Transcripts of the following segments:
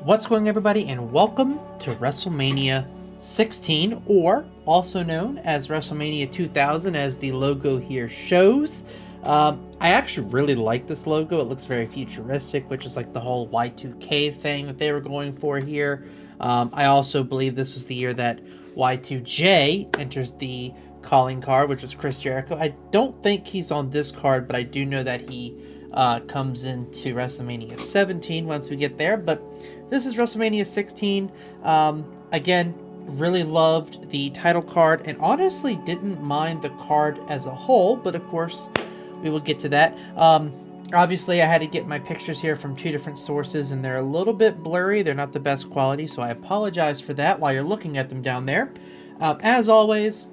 What's going on, everybody, and welcome to WrestleMania 16, or also known as WrestleMania 2000 as the logo here shows. I actually really like this logo. It looks very futuristic, which is like the whole Y2K thing that they were going for here. I also believe this was the year that Y2J enters the calling card, which was Chris Jericho. I don't think he's on this card, but I do know that he comes into WrestleMania 17 once we get there. But this is WrestleMania 16. Again, really loved the title card and honestly didn't mind the card as a whole, but of course we will get to that. Obviously I had to get my pictures here from two different sources and they're a little bit blurry. They're not the best quality, so I apologize for that while you're looking at them down there. As always,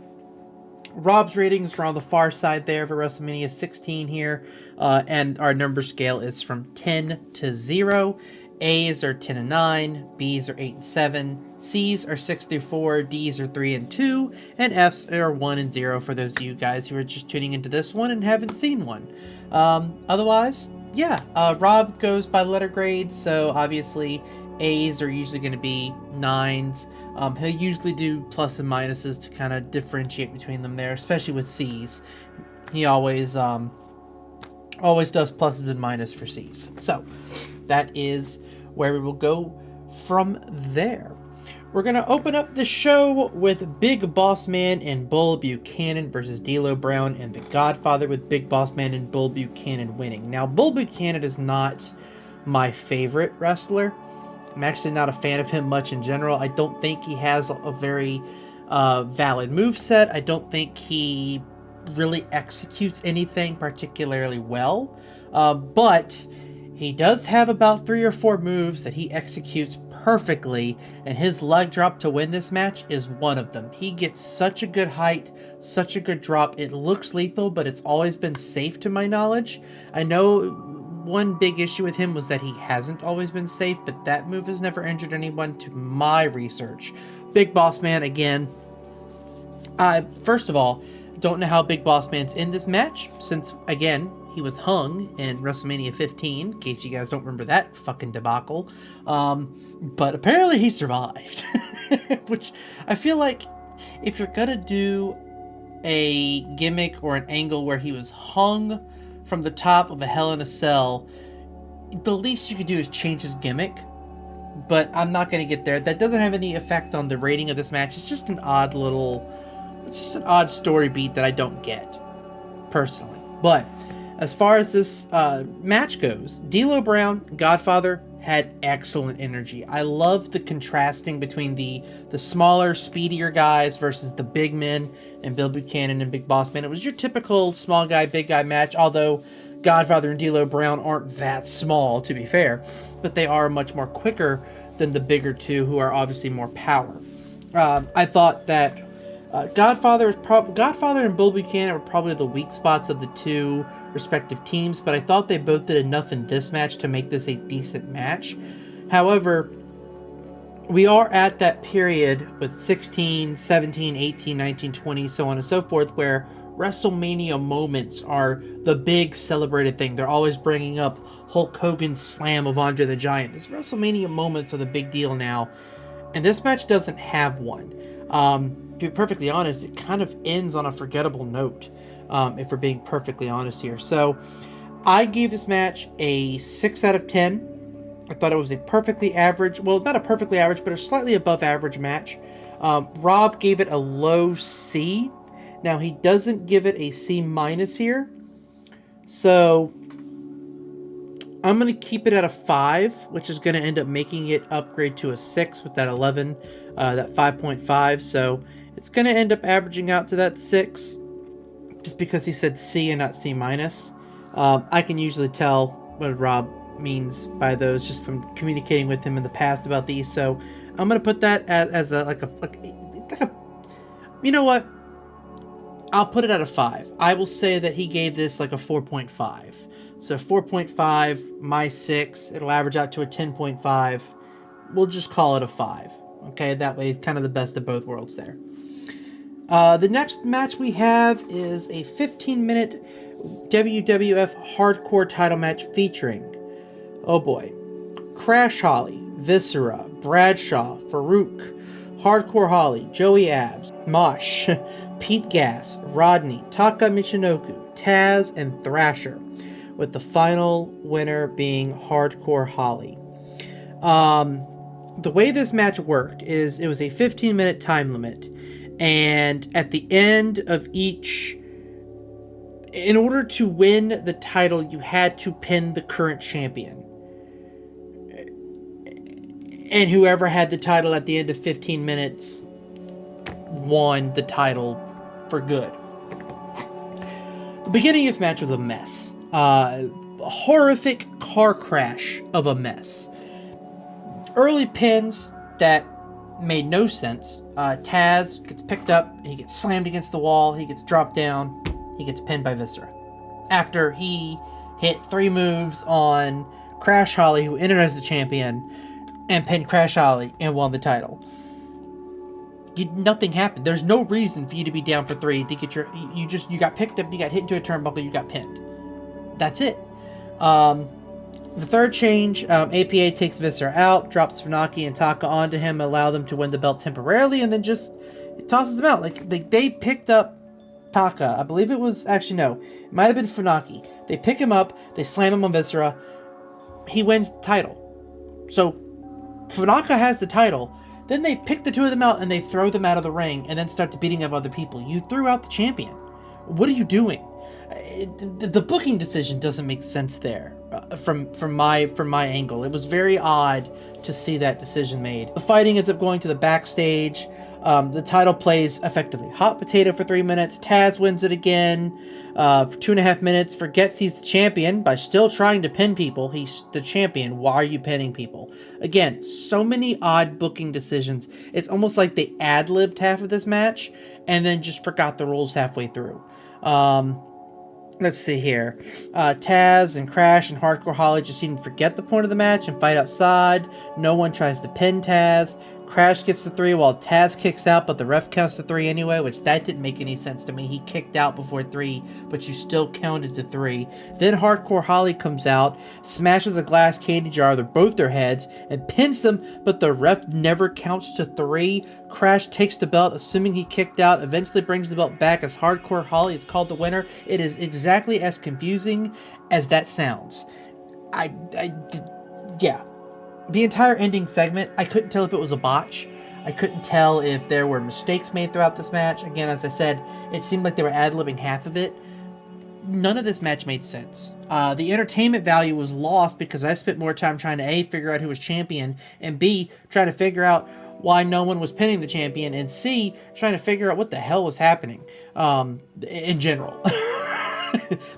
Rob's ratings are on the far side there for WrestleMania 16 here, and our number scale is from 10 to 0. A's are 10 and 9, B's are 8 and 7, C's are 6 through 4, D's are 3 and 2, and F's are 1 and 0 for those of you guys who are just tuning into this one and haven't seen one. Otherwise, yeah, Rob goes by letter grades, so obviously A's are usually going to be 9s. He'll usually do plus and minuses to kind of differentiate between them there, especially with C's. He always does pluses and minuses for C's. So that is where we will go from there. We're going to open up the show with Big Boss Man and Bull Buchanan versus D'Lo Brown and The Godfather, with Big Boss Man and Bull Buchanan winning. Now, Bull Buchanan is not my favorite wrestler. I'm actually not a fan of him much in general. I don't think he has a very valid moveset. I don't think he really executes anything particularly well. But he does have about 3 or 4 moves that he executes perfectly, and his leg drop to win this match is one of them. He gets such a good height, such a good drop. It looks lethal, but it's always been safe to my knowledge. I know one big issue with him was that he hasn't always been safe, but that move has never injured anyone to my research. Big Boss Man, again, first of all, don't know how Big Boss Man's in this match, since, again, he was hung in WrestleMania 15, in case you guys don't remember that fucking debacle. But apparently he survived. Which, I feel like, if you're gonna do a gimmick or an angle where he was hung from the top of a Hell in a Cell, the least you could do is change his gimmick. But I'm not gonna get there. That doesn't have any effect on the rating of this match. It's just an odd story beat that I don't get, personally. But as far as this match goes, D'Lo Brown, Godfather, had excellent energy. I love the contrasting between the smaller, speedier guys versus the big men and Bill Buchanan and Big Boss Man. It was your typical small guy, big guy match, although Godfather and D'Lo Brown aren't that small, to be fair, but they are much more quicker than the bigger two, who are obviously more power. I thought that Godfather and Bill Buchanan were probably the weak spots of the two respective teams, but I thought they both did enough in this match to make this a decent match. However, we are at that period with 16, 17, 18, 19, 20, so on and so forth, where WrestleMania moments are the big celebrated thing. They're always bringing up Hulk Hogan's slam of Andre the Giant. These WrestleMania moments are the big deal now, and this match doesn't have one. To be perfectly honest, it kind of ends on a forgettable note, if we're being perfectly honest here. So I gave this match a 6 out of 10. I thought it was a perfectly average, well, not a perfectly average, but a slightly above average match. Rob gave it a low C. Now, he doesn't give it a C minus here. So I'm going to keep it at a 5, which is going to end up making it upgrade to a 6 with that 11, that 5.5. So it's going to end up averaging out to that 6, just because he said C and not C minus. I can usually tell what Rob means by those just from communicating with him in the past about these. So I'm going to put that as a, you know what? I'll put it at a 5. I will say that he gave this like a 4.5. So 4.5, my 6, it'll average out to a 10.5. We'll just call it a 5. Okay, that way it's kind of the best of both worlds there. The next match we have is a 15-minute WWF Hardcore title match featuring, oh boy, Crash Holly Viscera, Bradshaw, Farouk, Hardcore Holly, Joey Abs, Mosh, Pete Gas, Rodney, Taka Michinoku, Taz, and Thrasher, with the final winner being Hardcore Holly. The way this match worked is it was a 15-minute time limit, and at the end of each, in order to win the title, you had to pin the current champion. And whoever had the title at the end of 15 minutes won the title for good. The beginning of this match was a mess. A horrific car crash of a mess. Early pins that made no sense. Taz gets picked up, he gets slammed against the wall, he gets dropped down, he gets pinned by Viscera. After he hit 3 moves on Crash Holly, who entered as the champion, and pinned Crash Holly and won the title. Nothing happened. There's no reason for you to be down for 3 to get you got picked up, you got hit into a turnbuckle, you got pinned. That's it. The third change, APA takes Viscera out, drops Funaki and Taka onto him, allow them to win the belt temporarily, and then just tosses them out. Like they picked up Taka. I believe it was, actually no, it might have been Funaki. They pick him up, they slam him on Viscera, he wins the title. So Funaka has the title, then they pick the two of them out and they throw them out of the ring and then start beating up other people. You threw out the champion. What are you doing? The booking decision doesn't make sense there from my angle. It was very odd to see that decision made. The fighting ends up going to the backstage. The title plays effectively hot potato for 3 minutes. Taz wins it again for 2.5 minutes. Forgets he's the champion by still trying to pin people. He's the champion. Why are you pinning people? Again, so many odd booking decisions. It's almost like they ad-libbed half of this match and then just forgot the rules halfway through. Let's see here. Taz and Crash and Hardcore Holly just seem to forget the point of the match and fight outside. No one tries to pin Taz. Crash gets the 3 while Taz kicks out, but the ref counts the 3 anyway, which that didn't make any sense to me. He kicked out before 3, but you still counted to 3. Then Hardcore Holly comes out, smashes a glass candy jar over both their heads, and pins them, but the ref never counts to 3. Crash takes the belt, assuming he kicked out, eventually brings the belt back as Hardcore Holly is called the winner. It is exactly as confusing as that sounds. Yeah. The entire ending segment, I couldn't tell if it was a botch. I couldn't tell if there were mistakes made throughout this match. Again, as I said, it seemed like they were ad-libbing half of it. None of this match made sense. The entertainment value was lost because I spent more time trying to A, figure out who was champion, and B, trying to figure out why no one was pinning the champion, and C, trying to figure out what the hell was happening in general.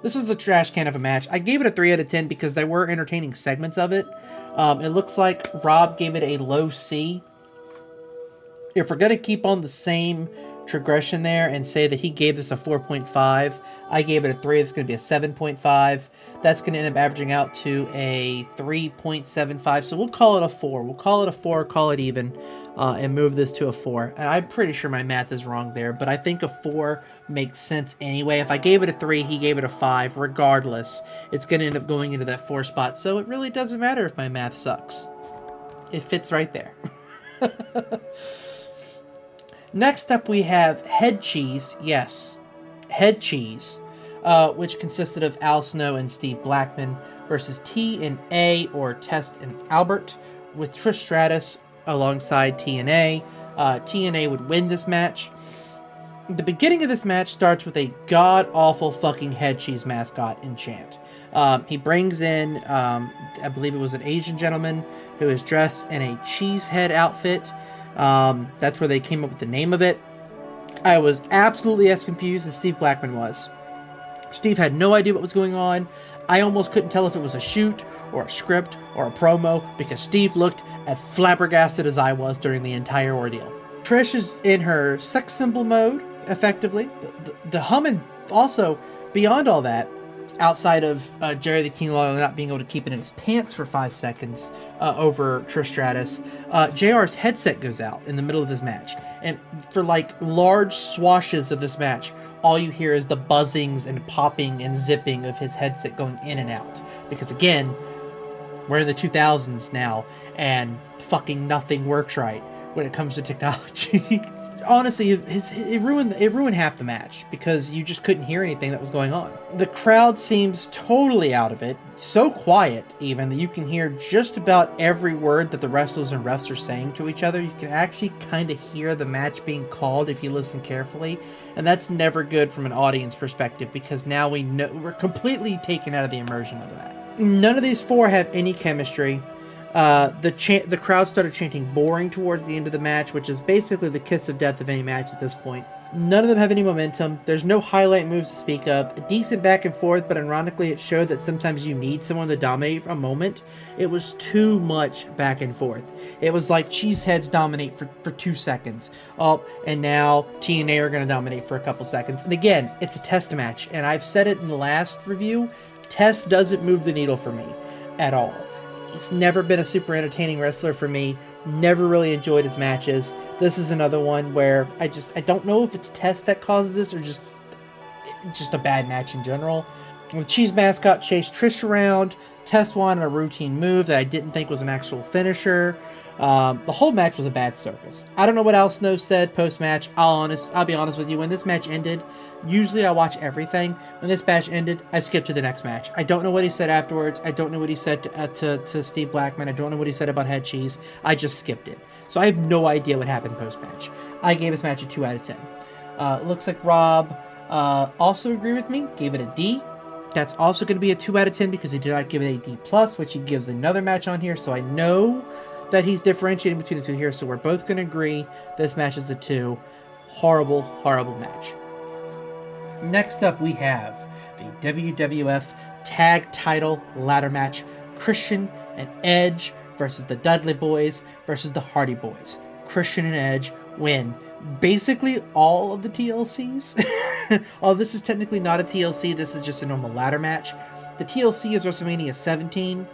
This was a trash can of a match. I gave it a 3 out of 10 because there were entertaining segments of it. It looks like Rob gave it a low C. If we're going to keep on the same progression there and say that he gave this a 4.5, I gave it a 3. It's going to be a 7.5. That's going to end up averaging out to a 3.75. So we'll call it a 4. We'll call it a 4, call it even, and move this to a 4. And I'm pretty sure my math is wrong there, but I think a 4 makes sense anyway. If I gave it a 3, he gave it a 5. Regardless, it's going to end up going into that 4 spot. So it really doesn't matter if my math sucks. It fits right there. Next up, we have Head Cheese. Yes, Head Cheese, which consisted of Al Snow and Steve Blackman versus T and A, or Test and Albert, with Trish Stratus alongside T and A. T and A would win this match. The beginning of this match starts with a god-awful fucking Head Cheese mascot and chant. He brings in, I believe it was an Asian gentleman who is dressed in a cheese head outfit. That's where they came up with the name of it. I was absolutely as confused as Steve Blackman was. Steve had no idea what was going on. I almost couldn't tell if it was a shoot or a script or a promo because Steve looked as flabbergasted as I was during the entire ordeal. Trish is in her sex symbol mode, effectively. The humming also, beyond all that, outside of Jerry the King Lawler not being able to keep it in his pants for 5 seconds over Trish Stratus, JR's headset goes out in the middle of this match. And for like large swashes of this match, all you hear is the buzzings and popping and zipping of his headset going in and out. Because again, we're in the 2000s now, and fucking nothing works right when it comes to technology. Honestly, it ruined half the match because you just couldn't hear anything that was going on. The crowd seems totally out of it, so quiet even that you can hear just about every word that the wrestlers and refs are saying to each other. You can actually kind of hear the match being called if you listen carefully, and that's never good from an audience perspective because now we know we're completely taken out of the immersion of that. None of these four have any chemistry. The crowd started chanting boring towards the end of the match, which is basically the kiss of death of any match at this point. None of them have any momentum. There's no highlight moves to speak of. A decent back and forth, but ironically it showed that sometimes you need someone to dominate for a moment. It was too much back and forth. It was like cheeseheads dominate for 2 seconds. Oh, and now TNA are going to dominate for a couple seconds. And again, it's a test match. And I've said it in the last review, test doesn't move the needle for me at all. He's never been a super entertaining wrestler for me. Never really enjoyed his matches. This is another one where I don't know if it's Test that causes this or just a bad match in general. The Cheese Mascot chased Trish around. Test wanted a routine move that I didn't think was an actual finisher. The whole match was a bad circus. I don't know what else Snow said post-match. I'll be honest with you. When this match ended, usually I watch everything. When this match ended, I skipped to the next match. I don't know what he said afterwards. I don't know what he said to Steve Blackman. I don't know what he said about Head Cheese. I just skipped it. So I have no idea what happened post-match. I gave this match a 2 out of 10. Looks like Rob also agreed with me. Gave it a D. That's also going to be a 2 out of 10 because he did not give it a D+, which he gives another match on here. So I know that he's differentiating between the two here, so we're both going to agree this match is a 2. Horrible, horrible match. Next up, we have the WWF Tag Title Ladder Match. Christian and Edge versus the Dudley Boys versus the Hardy Boys. Christian and Edge win basically all of the TLCs. Oh, this is technically not a TLC. This is just a normal ladder match. The TLC is WrestleMania 17.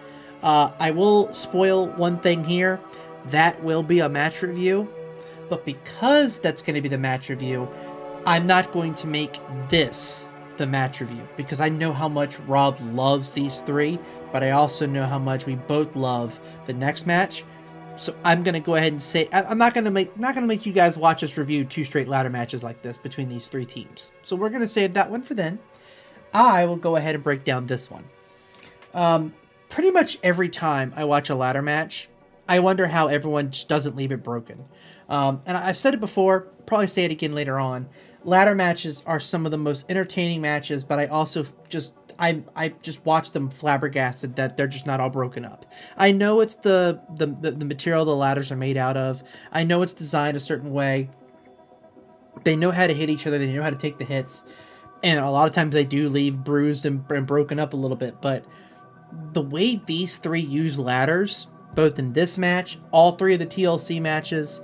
I will spoil one thing here. That will be a match review. But because that's going to be the match review, I'm not going to make this the match review. Because I know how much Rob loves these three. But I also know how much we both love the next match. So I'm going to go ahead and say, I'm not going to make you guys watch us review 2 straight ladder matches like this between these 3 teams. So we're going to save that one for then. I will go ahead and break down this one. Pretty much every time I watch a ladder match, I wonder how everyone just doesn't leave it broken. And I've said it before, probably say it again later on. Ladder matches are some of the most entertaining matches, but I also I just watch them flabbergasted that they're just not all broken up. I know it's the material the ladders are made out of. I know it's designed a certain way. They know how to hit each other. They know how to take the hits. And a lot of times they do leave bruised and broken up a little bit, but the way these 3 use ladders, both in this match, all 3 of the TLC matches,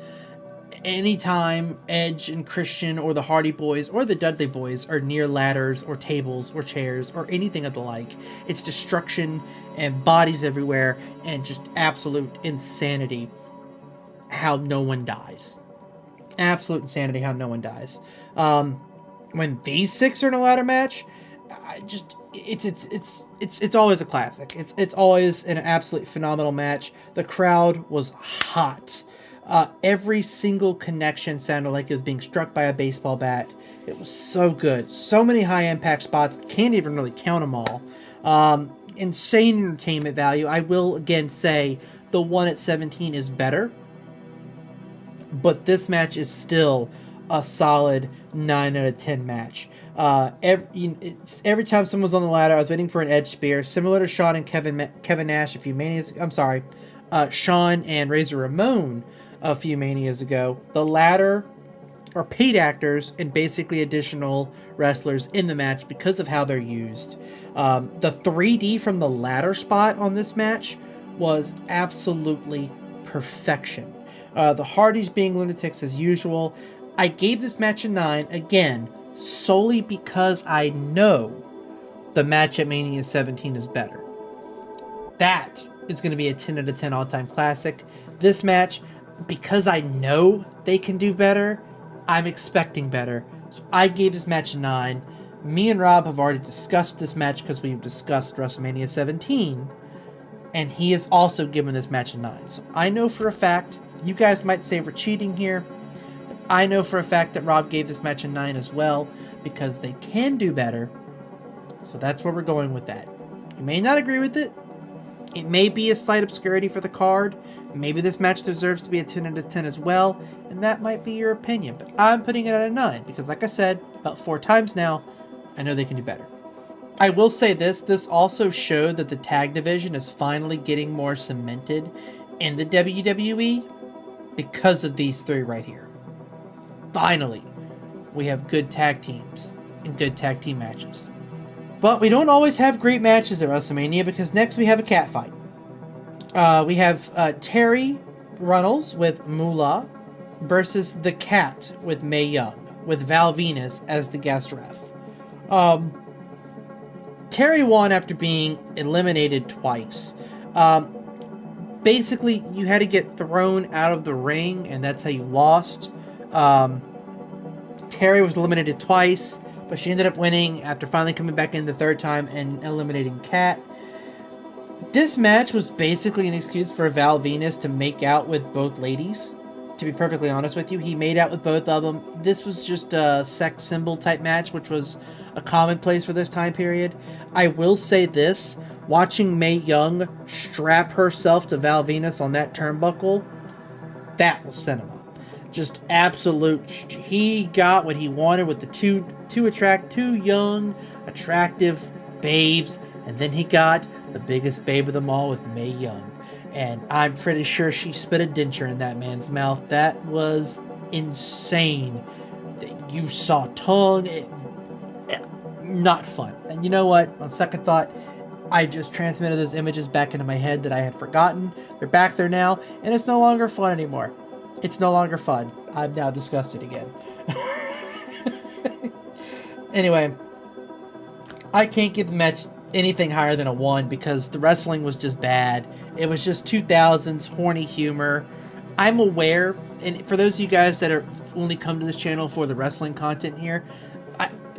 anytime Edge and Christian or the Hardy Boys or the Dudley Boys are near ladders or tables or chairs or anything of the like, it's destruction and bodies everywhere and just absolute insanity how no one dies. Absolute insanity how no one dies. When these 6 are in a ladder match, it's always a classic. It's always an absolutely phenomenal match. The crowd was hot. Every single connection sounded like it was being struck by a baseball bat. It was so good. So many high impact spots. Can't even really count them all. Insane entertainment value. I will again say the one at 17 is better. But this match is still a solid 9 out of 10 match. Every time someone was on the ladder, I was waiting for an Edge spear, similar to Shawn and Kevin Nash a few manias. I'm sorry, Shawn and Razor Ramon a few manias ago. The ladder are paid actors and basically additional wrestlers in the match because of how they're used. The 3D from the ladder spot on this match was absolutely perfection. The Hardys being lunatics as usual. I gave this match a 9, again, solely because I know the match at Mania 17 is better. That is going to be a 10 out of 10 all-time classic. This match, because I know they can do better, I'm expecting better. So I gave this match a 9. Me and Rob have already discussed this match because we've discussed WrestleMania 17. and he has also given this match a 9. So I know for a fact, you guys might say we're cheating here, but I know for a fact that Rob gave this match a 9 as well, because they can do better. So that's where we're going with that. You may not agree with it. It may be a slight obscurity for the card. Maybe this match deserves to be a 10 out of 10 as well, and that might be your opinion. But I'm putting it at a 9 because, like I said, about 4 times now, I know they can do better. I will say this also showed that the tag division is finally getting more cemented in the WWE because of these 3 right here. Finally, we have good tag teams and good tag team matches. But we don't always have great matches at WrestleMania because next we have a cat fight. We have Terry Runnels with Moolah versus the Cat with Mae Young, with Val Venus as the guest ref. Terry won after being eliminated twice. Basically, you had to get thrown out of the ring, and that's how you lost. Terry was eliminated twice, but she ended up winning after finally coming back in the 3rd time and eliminating Kat. This match was basically an excuse for Val Venus to make out with both ladies. To be perfectly honest with you, he made out with both of them. This was just a sex symbol type match, which was a commonplace for this time period. I will say this, watching Mae Young strap herself to Val Venus on that turnbuckle, that was cinema. Just absolute, he got what he wanted with the two young, attractive babes, and then he got the biggest babe of them all with Mae Young. And I'm pretty sure she spit a denture in that man's mouth. That was insane. You saw tongue. Not fun. And you know what? On second thought, I just transmitted those images back into my head that I had forgotten. They're back there now, and it's no longer fun anymore. It's no longer fun. I'm now disgusted again. Anyway, I can't give the match anything higher than a 1 because the wrestling was just bad. It was just 2000s horny humor. I'm aware, and for those of you guys that are only come to this channel for the wrestling content here,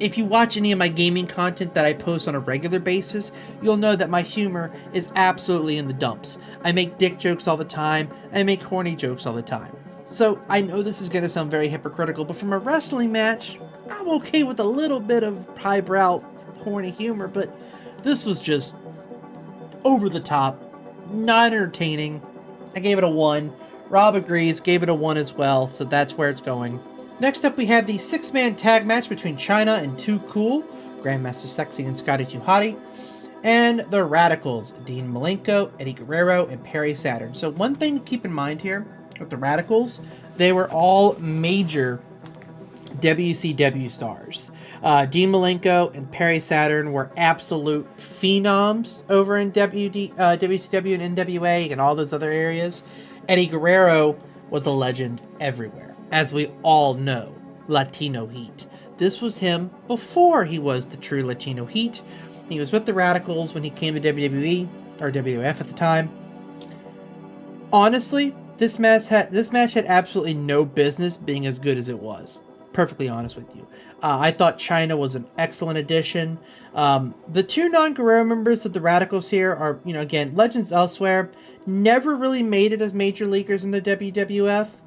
if you watch any of my gaming content that I post on a regular basis, you'll know that my humor is absolutely in the dumps. I make dick jokes all the time. I make horny jokes all the time. So I know this is going to sound very hypocritical, but from a wrestling match, I'm okay with a little bit of highbrow horny humor, but this was just over the top, not entertaining. I gave it a 1. Rob agrees, gave it a 1 as well, so that's where it's going. Next up, we have the 6-man tag match between Chyna and Too Cool, Grandmaster Sexy and Scotty 2 Hotty, and the Radicals, Dean Malenko, Eddie Guerrero, and Perry Saturn. So one thing to keep in mind here with the Radicals, they were all major WCW stars. Dean Malenko and Perry Saturn were absolute phenoms over in WCW and NWA and all those other areas. Eddie Guerrero was a legend everywhere. As we all know, Latino Heat. This was him before he was the true Latino Heat. He was with the Radicals when he came to WWE, or WWF at the time. Honestly, this match had absolutely no business being as good as it was. Perfectly honest with you. I thought Chyna was an excellent addition. The 2 non-Guerrero members of the Radicals here are, again, legends elsewhere. Never really made it as major leaguers in the WWF.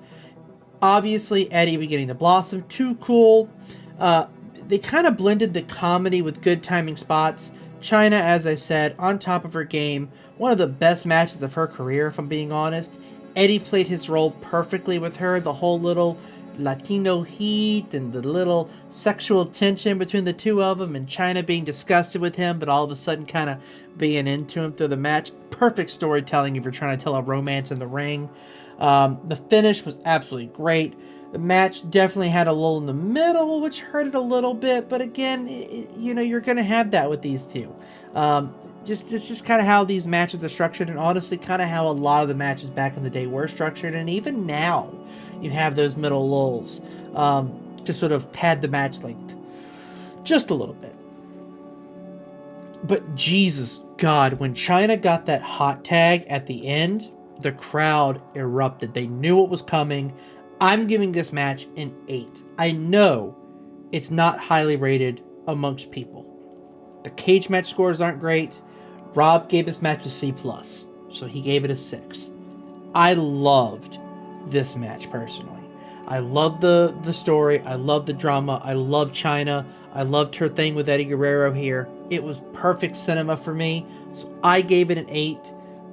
Obviously, Eddie beginning to blossom. Too Cool. They kind of blended the comedy with good timing spots. Chyna, as I said, on top of her game. One of the best matches of her career, if I'm being honest. Eddie played his role perfectly with her. The whole little Latino heat and the little sexual tension between the two of them, and Chyna being disgusted with him, but all of a sudden kind of being into him through the match. Perfect storytelling if you're trying to tell a romance in the ring. The finish was absolutely great. The match definitely had a lull in the middle, which hurt it a little bit. But again, you're going to have that with these two. It's just kind of how these matches are structured, and honestly, kind of how a lot of the matches back in the day were structured. And even now, you have those middle lulls to sort of pad the match length just a little bit. But Jesus God, when Chyna got that hot tag at the end, the crowd erupted. They knew what was coming. I'm giving this match an 8. I know it's not highly rated amongst people. The cage match scores aren't great. Rob gave this match a C+. so he gave it a 6. I loved this match personally. I loved the story. I loved the drama. I loved China. I loved her thing with Eddie Guerrero here. It was perfect cinema for me. So I gave it an 8.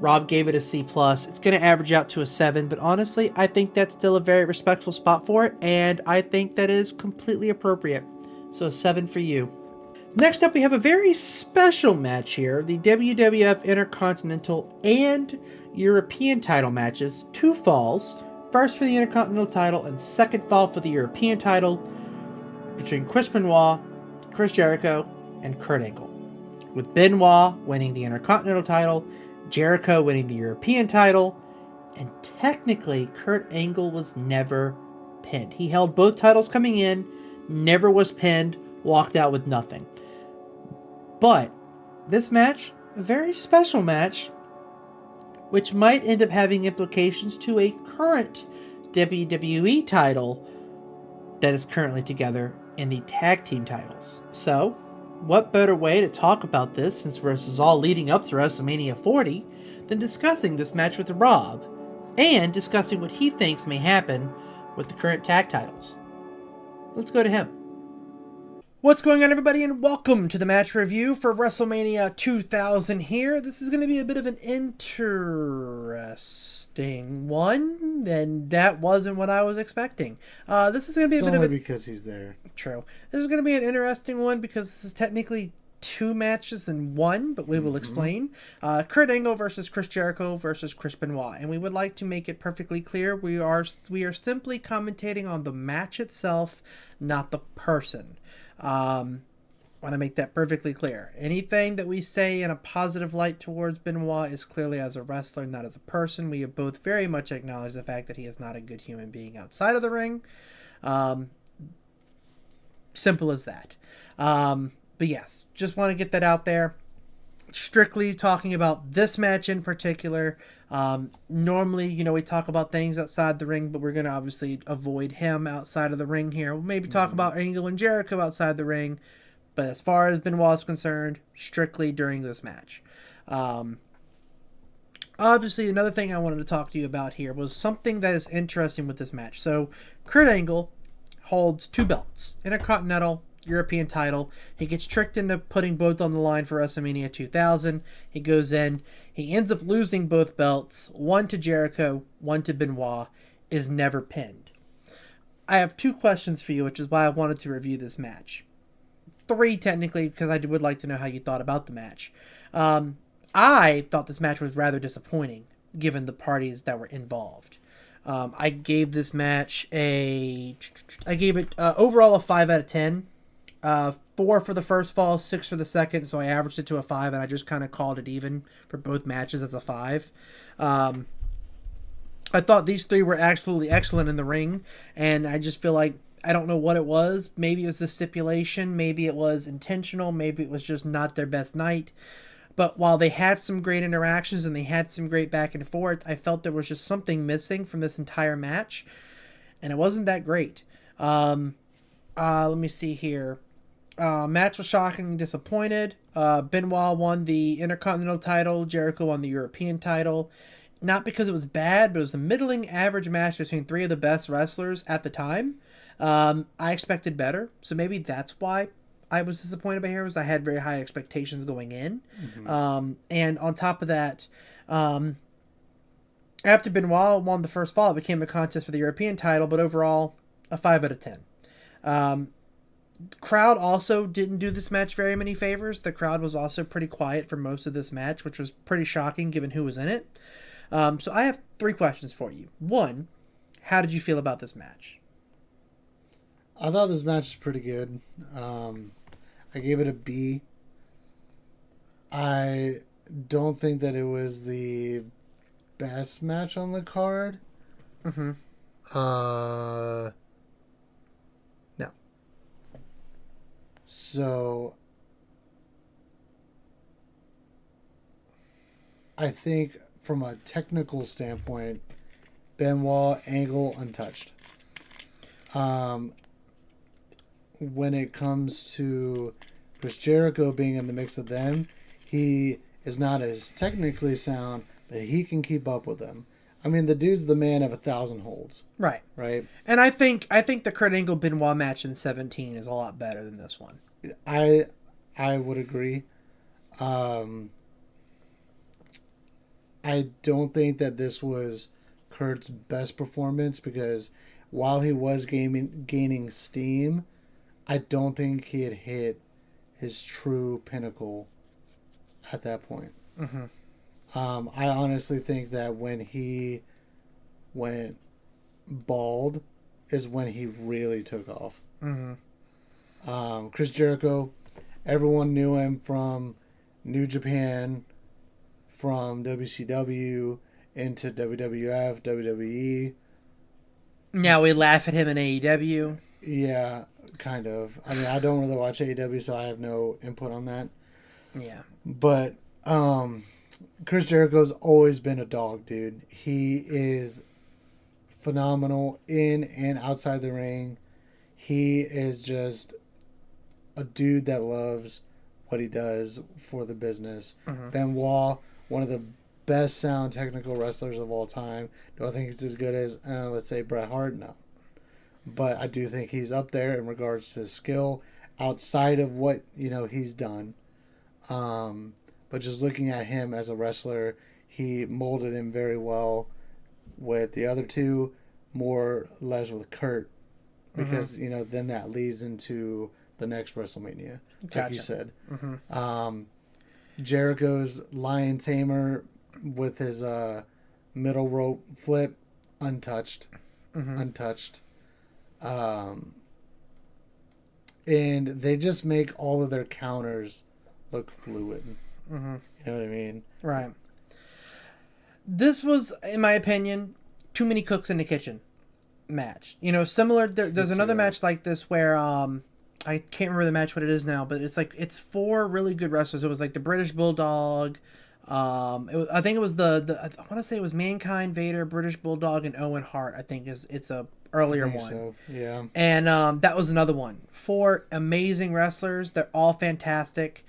Rob gave it a C+. It's going to average out to a 7, but honestly, I think that's still a very respectful spot for it, and I think that is completely appropriate. So a 7 for you. Next up, we have a very special match here. The WWF Intercontinental and European title matches. 2 falls. First for the Intercontinental title and second fall for the European title between Chris Benoit, Chris Jericho, and Kurt Angle. With Benoit winning the Intercontinental title, Jericho winning the European title, and technically Kurt Angle was never pinned. He held both titles coming in, never was pinned, walked out with nothing. But this match, a very special match, which might end up having implications to a current WWE title that is currently together in the tag team titles. So, what better way to talk about this, since this is all leading up to WrestleMania 40, than discussing this match with Rob, and discussing what he thinks may happen with the current tag titles. Let's go to him. What's going on, everybody, and welcome to the match review for WrestleMania 2000 here. This is going to be a bit of an interesting one, and that wasn't what I was expecting. This is going to be because he's there. True. This is going to be an interesting one because this is technically 2 matches in one, but we will explain. Kurt Angle versus Chris Jericho versus Chris Benoit, and we would like to make it perfectly clear we are simply commentating on the match itself, not the person. Want to make that perfectly clear. Anything that we say in a positive light towards Benoit is clearly as a wrestler, not as a person. We have both very much acknowledged the fact that he is not a good human being outside of the ring. Simple as that. But yes, just want to get that out there. Strictly talking about this match in particular. Normally, we talk about things outside the ring, but we're going to obviously avoid him outside of the ring here. We'll maybe talk about Angle and Jericho outside the ring, but as far as Benoit is concerned, strictly during this match. Obviously, another thing I wanted to talk to you about here was something that is interesting with this match. So, Kurt Angle holds 2 belts, Intercontinental, European title. He gets tricked into putting both on the line for WrestleMania 2000. He goes in. He ends up losing both belts. 1 to Jericho, 1 to Benoit. Is never pinned. I have 2 questions for you, which is why I wanted to review this match. 3 technically, because I would like to know how you thought about the match. I thought this match was rather disappointing, given the parties that were involved. I gave this match overall a 5 out of 10. 4 for the first fall, 6 for the second, so I averaged it to a 5, and I just kind of called it even for both matches as a 5. I thought these 3 were absolutely excellent in the ring, and I just feel like, I don't know what it was. Maybe it was the stipulation, maybe it was intentional, maybe it was just not their best night. But while they had some great interactions and they had some great back and forth, I felt there was just something missing from this entire match, and it wasn't that great. Let me see here. Match was shockingly disappointed. Benoit won the Intercontinental title. Jericho won the European title. Not because it was bad, but it was a middling average match between 3 of the best wrestlers at the time. I expected better, so maybe that's why I was disappointed by here, because I had very high expectations going in. And on top of that, after Benoit won the first fall, it became a contest for the European title, but overall, a 5 out of 10. Crowd also didn't do this match very many favors. The crowd was also pretty quiet for most of this match, which was pretty shocking given who was in it. So I have 3 questions for you. 1, how did you feel about this match? I thought this match was pretty good. I gave it a B. I don't think that it was the best match on the card. No. So I think from a technical standpoint, Benoit, Angle, untouched. When it comes to Chris Jericho being in the mix of them, he is not as technically sound, but that he can keep up with them. I mean, the dude's the man of 1,000 holds. Right. Right. And I think the Kurt Angle Benoit match in 17 is a lot better than this one. I would agree. I don't think that this was Kurt's best performance because while he was gaining steam, I don't think he had hit his true pinnacle at that point. Mm-hmm. I honestly think that when he went bald is when he really took off. Mm-hmm. Chris Jericho, everyone knew him from New Japan, from WCW into WWF, WWE. Now we laugh at him in AEW. Yeah, kind of. I mean, I don't really watch AEW, so I have no input on that. Yeah. But Chris Jericho's always been a dog, dude. He is phenomenal in and outside the ring. He is just a dude that loves what he does for the business. Mm-hmm. Benoit, one of the best sound technical wrestlers of all time. Do I think he's as good as, let's say, Bret Hart? No. But I do think he's up there in regards to skill outside of what, he's done. But just looking at him as a wrestler, he molded him very well with the other two, more or less with Kurt. Because, then that leads into the next WrestleMania, like you said. Mm-hmm. Jericho's Lion Tamer with his middle rope flip, untouched. Mm-hmm. Untouched. And they just make all of their counters look fluid. Mm-hmm. You know what I mean? Right. This was, in my opinion, too many cooks in the kitchen match. Similar. There's another match like this where I can't remember the match what it is now, but it's four really good wrestlers. It was like the British Bulldog. I think it was I want to say it was Mankind, Vader, British Bulldog, and Owen Hart. I think it's a earlier one. So, yeah. And that was another one. Four amazing wrestlers. They're all fantastic.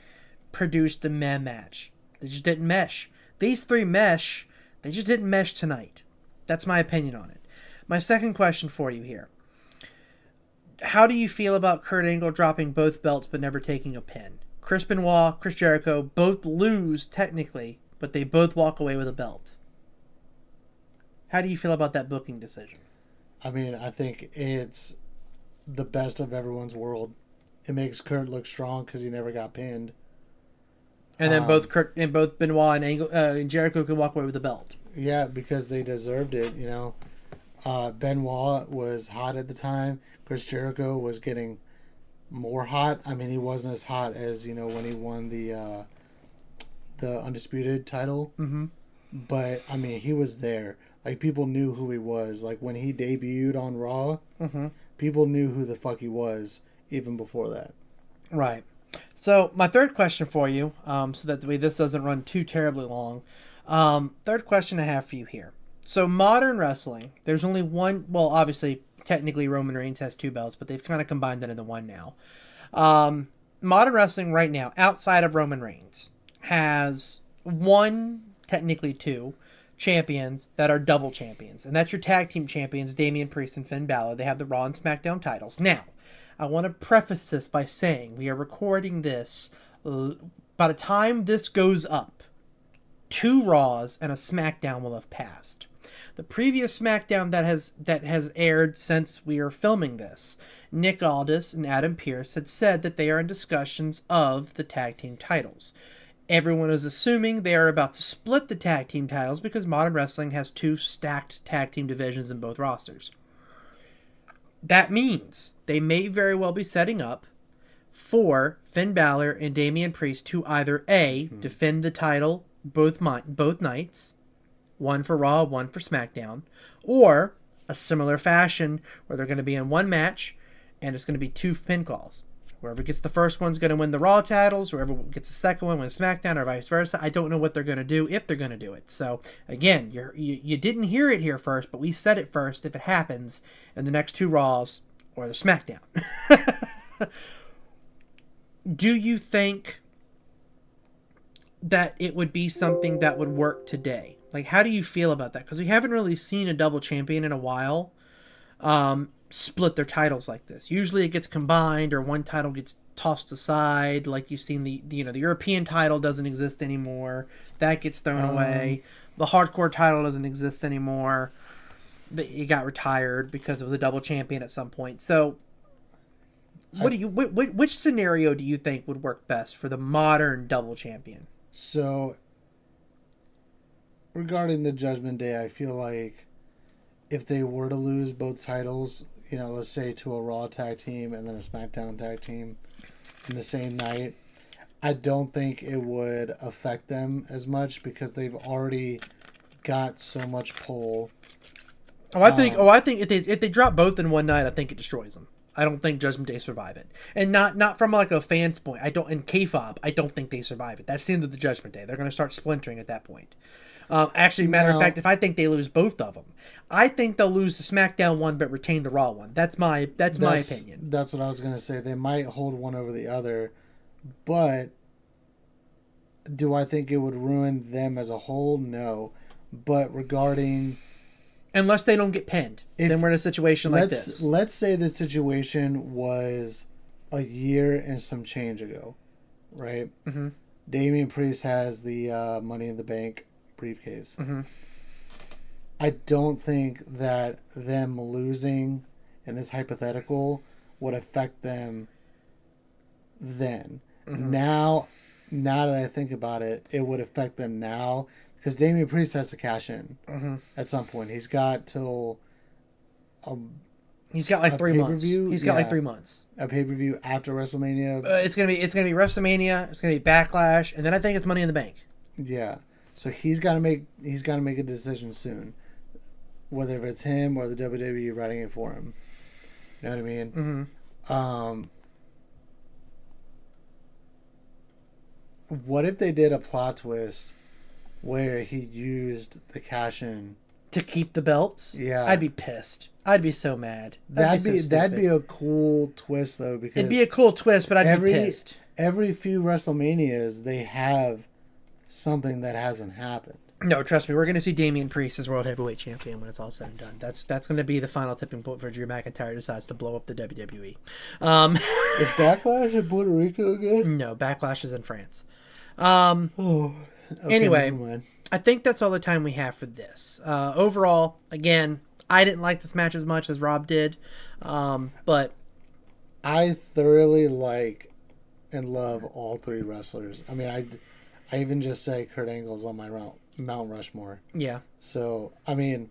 Produced a meh match. They just didn't mesh. These three mesh. They just didn't mesh tonight. That's my opinion on it. My second question for you here. How do you feel about Kurt Angle dropping both belts but never taking a pin? Chris Benoit, Chris Jericho both lose technically, but they both walk away with a belt. How do you feel about that booking decision? I mean, I think it's the best of everyone's world. It makes Kurt look strong because he never got pinned. And then both Benoit and Angle, and Jericho can walk away with the belt. Yeah, because they deserved it. Benoit was hot at the time. Chris Jericho was getting more hot. I mean, he wasn't as hot as when he won the Undisputed title. Mm-hmm. But I mean, he was there. Like, people knew who he was. Like, when he debuted on Raw, mm-hmm. people knew who the fuck he was even before that. Right. So my third question for you, so that the way this doesn't run too terribly long. Third question I have for you here. So modern wrestling, there's only one. Well, obviously, technically Roman Reigns has two belts, but they've kind of combined that into one now. Modern wrestling right now, outside of Roman Reigns, has one, technically two, champions that are double champions, and that's your tag team champions, Damian Priest and Finn Balor. They have the Raw and SmackDown titles. Now, I want to preface this by saying we are recording this. By the time this goes up, 2 Raws and a SmackDown will have passed. The previous SmackDown that has aired since we are filming this, Nick Aldis and Adam Pearce had said that they are in discussions of the tag team titles. Everyone is assuming they are about to split the tag team titles because modern wrestling has 2 stacked tag team divisions in both rosters. That means they may very well be setting up for Finn Balor and Damian Priest to either A, defend the title both nights, one for Raw, one for SmackDown, or a similar fashion where they're going to be in one match and it's going to be 2 pin calls. Whoever gets the first one's going to win the Raw titles. Whoever gets the second one wins SmackDown, or vice versa. I don't know what they're going to do, if they're going to do it. So, again, you didn't hear it here first, but we said it first if it happens in the next 2 Raws or the SmackDown. Do you think that it would be something that would work today. Like, how do you feel about that? Because we haven't really seen a double champion in a while split their titles like this. Usually it gets combined or one title gets tossed aside. Like you've seen the European title doesn't exist anymore. That gets thrown away. The hardcore title doesn't exist anymore. It got retired because it was a double champion at some point. So which scenario do you think would work best for the modern double champion? So, regarding the Judgment Day, I feel like if they were to lose both titles, let's say to a Raw tag team and then a SmackDown tag team in the same night, I don't think it would affect them as much because they've already got so much pull. I think if they drop both in one night, I think it destroys them. I don't think Judgment Day survive it, and not from like a fan's point. In K-Fob, I don't think they survive it. That's the end of the Judgment Day. They're going to start splintering at that point. Actually, matter of fact, if I think they lose both of them, I think they'll lose the SmackDown one but retain the Raw one. That's my opinion. That's what I was going to say. They might hold one over the other, but do I think it would ruin them as a whole? No. But regarding... Unless they don't get pinned, then we're in a situation like this. Let's say the situation was a year and some change ago, right? Mm-hmm. Damian Priest has the Money in the Bank briefcase. Mm-hmm. I don't think that them losing in this hypothetical would affect them then. Mm-hmm. Now that I think about it, it would affect them now. Because Damian Priest has to cash in at some point. He's got till... he's got like 3 months. He's got like 3 months. A pay-per-view after WrestleMania. It's gonna be WrestleMania. It's gonna be Backlash, and then I think it's Money in the Bank. Yeah, so he's got to make a decision soon, whether it's him or the WWE writing it for him. You know what I mean? Mm-hmm. What if they did a plot twist where he used the cash-in to keep the belts? Yeah. I'd be pissed. I'd be so mad. That'd be a cool twist, though, because... It'd be a cool twist, but I'd be pissed. Every few WrestleManias, they have something that hasn't happened. No, trust me, we're going to see Damian Priest as World Heavyweight Champion when it's all said and done. That's going to be the final tipping point for Drew McIntyre decides to blow up the WWE. Is Backlash in Puerto Rico again? No, Backlash is in France. Okay, anyway, I think that's all the time we have for this. Overall, again, I didn't like this match as much as Rob did, but I thoroughly like and love all three wrestlers. I mean, I even just say Kurt Angle's on my Mount Rushmore. Yeah. So, I mean,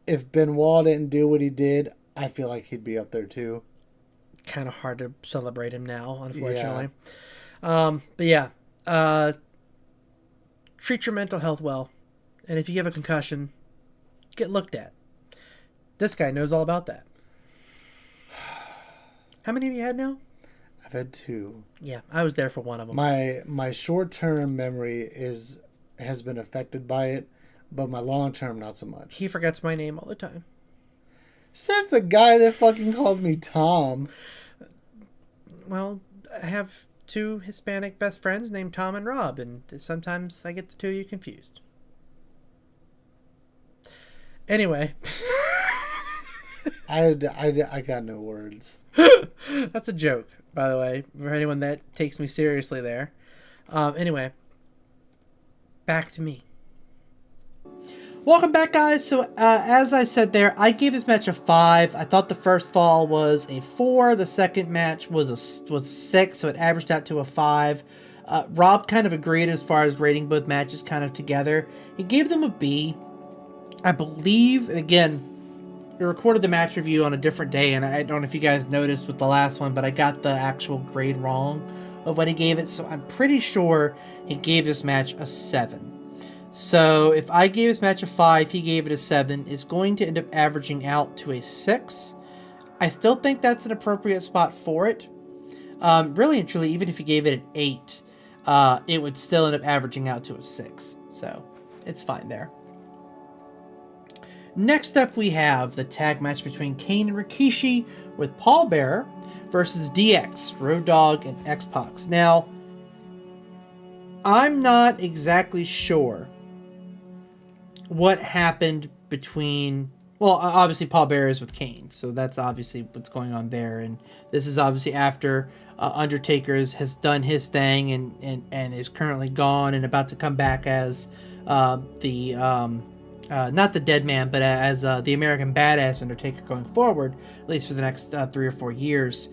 if Benoit didn't do what he did, I feel like he'd be up there too. Kind of hard to celebrate him now, unfortunately. Yeah. But yeah, treat your mental health well. And if you have a concussion, get looked at. This guy knows all about that. How many have you had now? I've had 2. Yeah, I was there for one of them. My short-term memory has been affected by it, but my long-term not so much. He forgets my name all the time. Says the guy that fucking calls me Tom. Well, I have 2 Hispanic best friends named Tom and Rob, and sometimes I get the 2 of you confused. Anyway. I got no words. That's a joke, by the way, for anyone that takes me seriously there. Anyway, back to me. Welcome back, guys. So, as I said there, I gave this match a 5. I thought the first fall was a 4. The second match was a 6, so it averaged out to a 5. Rob kind of agreed as far as rating both matches kind of together. He gave them a B. I believe, again, we recorded the match review on a different day, and I don't know if you guys noticed with the last one, but I got the actual grade wrong of what he gave it, so I'm pretty sure he gave this match a 7. So if I gave this match a 5, he gave it a 7, it's going to end up averaging out to a 6. I still think that's an appropriate spot for it. Really and truly, even if you gave it an 8, it would still end up averaging out to a 6. So it's fine there. Next up, we have the tag match between Kane and Rikishi with Paul Bearer versus DX, Road Dogg, and X-Pac. Now, I'm not exactly sure what happened between. Well, obviously Paul Bearer is with Kane, so that's obviously what's going on there. And this is obviously after Undertaker has done his thing and is currently gone and about to come back as the not the Dead Man, but as the American Badass Undertaker going forward, at least for the next 3 or 4 years.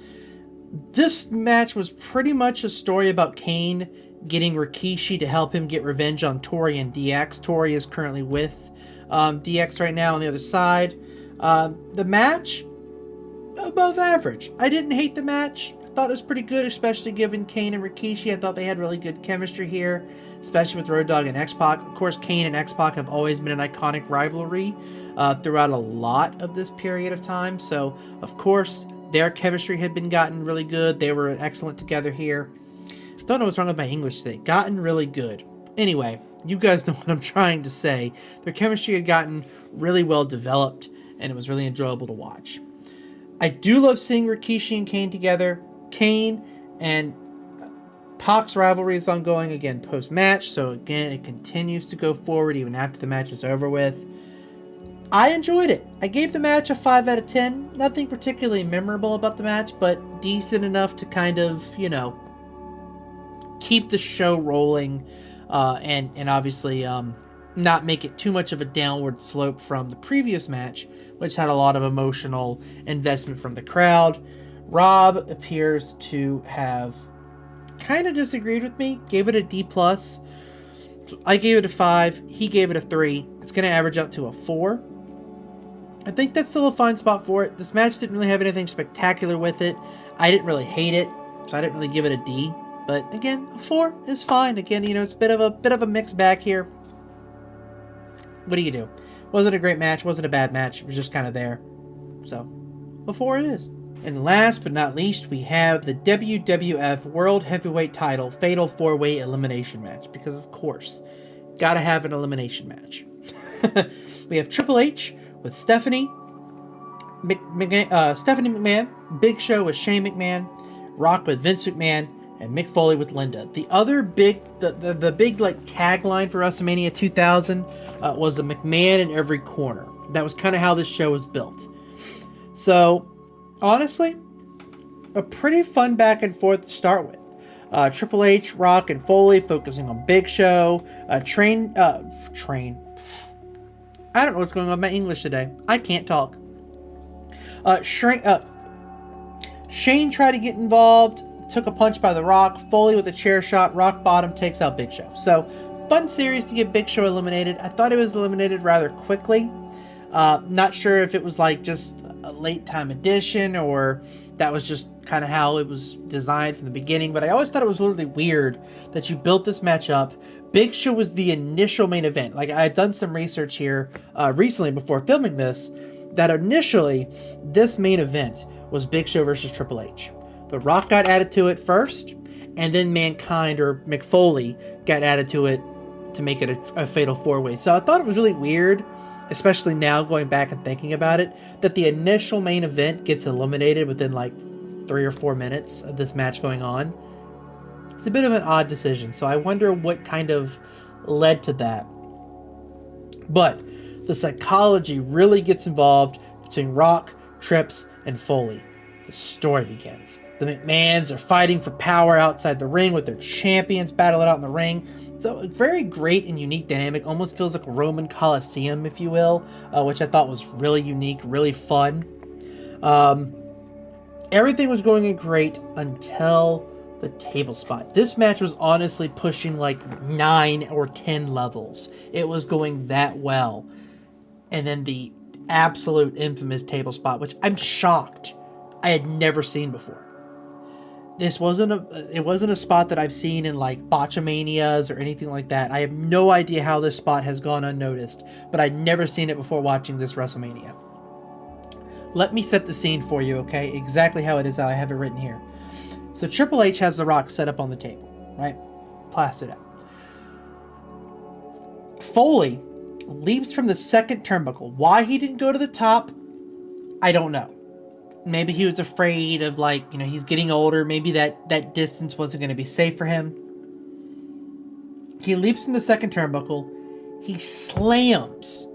This match was pretty much a story about Kane getting Rikishi to help him get revenge on Tori and DX. Tori is currently with DX right now on the other side. The match, above average. I didn't hate the match. I thought it was pretty good, especially given Kane and Rikishi. I thought they had really good chemistry here, especially with Road Dogg and X-Pac. Of course, Kane and X-Pac have always been an iconic rivalry throughout a lot of this period of time. So, of course, their chemistry had been gotten really good. They were excellent together here. I don't know what's wrong with my English today. Gotten really good. Anyway, you guys know what I'm trying to say. Their chemistry had gotten really well developed, and it was really enjoyable to watch. I do love seeing Rikishi and Kane together. Kane and Pac's rivalry is ongoing again post-match, so again, it continues to go forward even after the match is over with. I enjoyed it. I gave the match a 5 out of 10. Nothing particularly memorable about the match, but decent enough to kind of, keep the show rolling and obviously not make it too much of a downward slope from the previous match, which had a lot of emotional investment from the crowd. Rob appears to have kind of disagreed with me, gave it a D+. I gave it a 5. He gave it a 3. It's going to average out to a 4. I think that's still a fine spot for it. This match didn't really have anything spectacular with it. I didn't really hate it, so I didn't really give it a D. But again, a 4 is fine. Again, it's a bit of a mixed bag here. What do you do? Wasn't a great match, wasn't a bad match. It was just kind of there. So, a 4 it is. And last but not least, we have the WWF World Heavyweight Title Fatal 4-Way Elimination Match. Because, of course, gotta have an elimination match. We have Triple H with Stephanie McMahon, Big Show with Shane McMahon, Rock with Vince McMahon, and Mick Foley with Linda. The other big, the big tagline for WrestleMania 2000 was a McMahon in every corner. That was kind of how this show was built. So, honestly, a pretty fun back and forth to start with. Triple H, Rock, and Foley focusing on Big Show. Train. I don't know what's going on with my English today. I can't talk. Shane tried to get involved. Took a punch by The Rock. Foley with a chair shot. Rock bottom takes out Big Show. So, fun series to get Big Show eliminated. I thought it was eliminated rather quickly. Not sure if it was just a late time addition or that was just kind of how it was designed from the beginning. But I always thought it was literally weird that you built this match up. Big Show was the initial main event. I've done some research here recently before filming this, that initially this main event was Big Show versus Triple H. The Rock got added to it first, and then Mankind or Mick Foley got added to it to make it a fatal 4-way. So I thought it was really weird, especially now going back and thinking about it, that the initial main event gets eliminated within 3 or 4 minutes of this match going on. It's a bit of an odd decision, so I wonder what kind of led to that. But the psychology really gets involved between Rock, Trips, and Foley. The story begins. The McMahons are fighting for power outside the ring with their champions battle it out in the ring. So a very great and unique dynamic. Almost feels like a Roman Coliseum, if you will, which I thought was really unique, really fun. Everything was going great until the table spot. This match was honestly pushing 9 or 10 levels. It was going that well. And then the absolute infamous table spot, which I'm shocked I had never seen before. This wasn't a spot that I've seen in Botchamanias or anything like that. I have no idea how this spot has gone unnoticed, but I'd never seen it before watching this WrestleMania. Let me set the scene for you, okay? Exactly how it is, how I have it written here. So Triple H has The Rock set up on the table, right? Plastered out. Foley leaps from the second turnbuckle. Why he didn't go to the top, I don't know. Maybe he was afraid of he's getting older. Maybe that distance wasn't going to be safe for him. He leaps in the second turnbuckle. He slams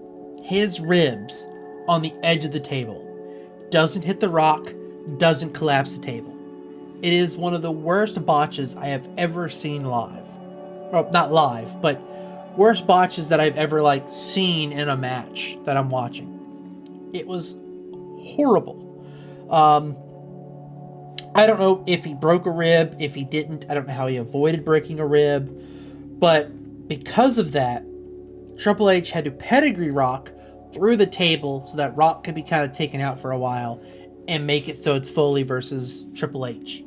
his ribs on the edge of the table. Doesn't hit the Rock, doesn't collapse the table. It is one of the worst botches I have ever seen live. Well, not live, but worst botches that I've ever seen in a match that I'm watching. It was horrible. I don't know if he broke a rib, if he didn't. I don't know how he avoided breaking a rib. But because of that, Triple H had to pedigree Rock through the table so that Rock could be kind of taken out for a while and make it so it's Foley versus Triple H.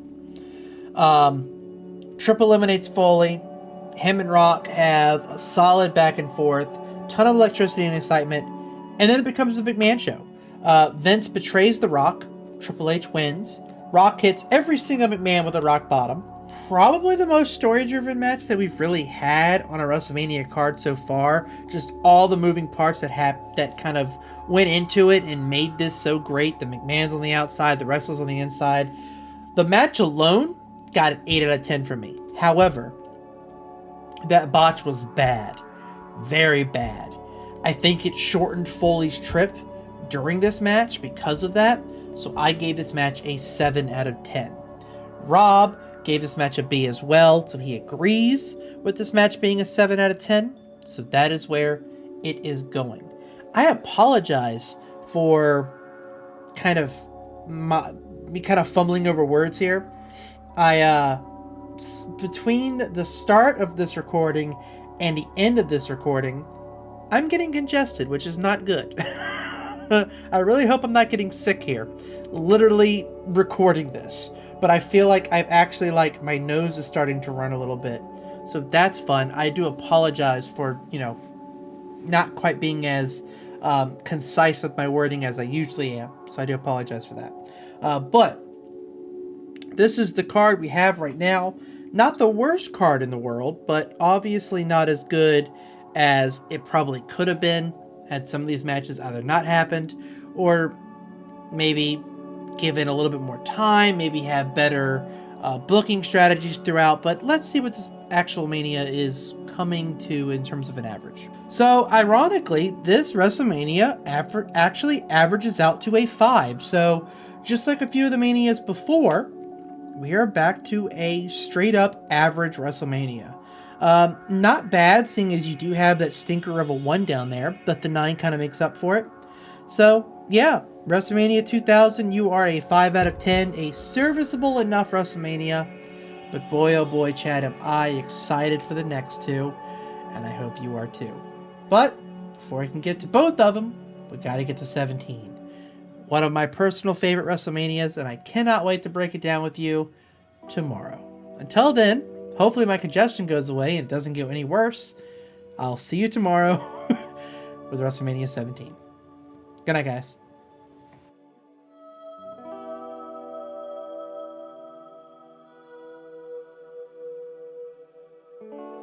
Triple eliminates Foley. Him and Rock have a solid back and forth, ton of electricity and excitement, and then it becomes a McMahon show. Vince betrays The Rock. Triple H wins. Rock hits every single McMahon with a rock bottom. Probably the most story-driven match that we've really had on a WrestleMania card so far. Just all the moving parts that kind of went into it and made this so great. The McMahons on the outside, the wrestlers on the inside. The match alone got an 8 out of 10 from me. However, that botch was bad. Very bad. I think it shortened Foley's trip during this match because of that. So I gave this match a 7 out of 10. Rob gave this match a B as well, so he agrees with this match being a 7 out of 10. So that is where it is going. I apologize for kind of me fumbling over words here. Between the start of this recording and the end of this recording, I'm getting congested, which is not good. I really hope I'm not getting sick here, literally recording this. But I feel like I've actually, my nose is starting to run a little bit. So that's fun. I do apologize for, not quite being as concise with my wording as I usually am. So I do apologize for that. But this is the card we have right now. Not the worst card in the world, but obviously not as good as it probably could have been had some of these matches either not happened or maybe given a little bit more time, maybe have better booking strategies throughout. But let's see what this actual Mania is coming to in terms of an average. So ironically, this WrestleMania actually averages out to a 5. So just like a few of the Manias before, we are back to a straight up average WrestleMania. Not bad, seeing as you do have that stinker of a 1 down there, but the 9 kind of makes up for it. So, yeah, WrestleMania 2000, you are a 5 out of 10, a serviceable enough WrestleMania. But boy, oh boy, Chad, am I excited for the next 2, and I hope you are too. But, before I can get to both of them, we gotta get to 17. One of my personal favorite WrestleManias, and I cannot wait to break it down with you tomorrow. Until then, hopefully my congestion goes away and it doesn't get any worse. I'll see you tomorrow with WrestleMania 17. Good night, guys.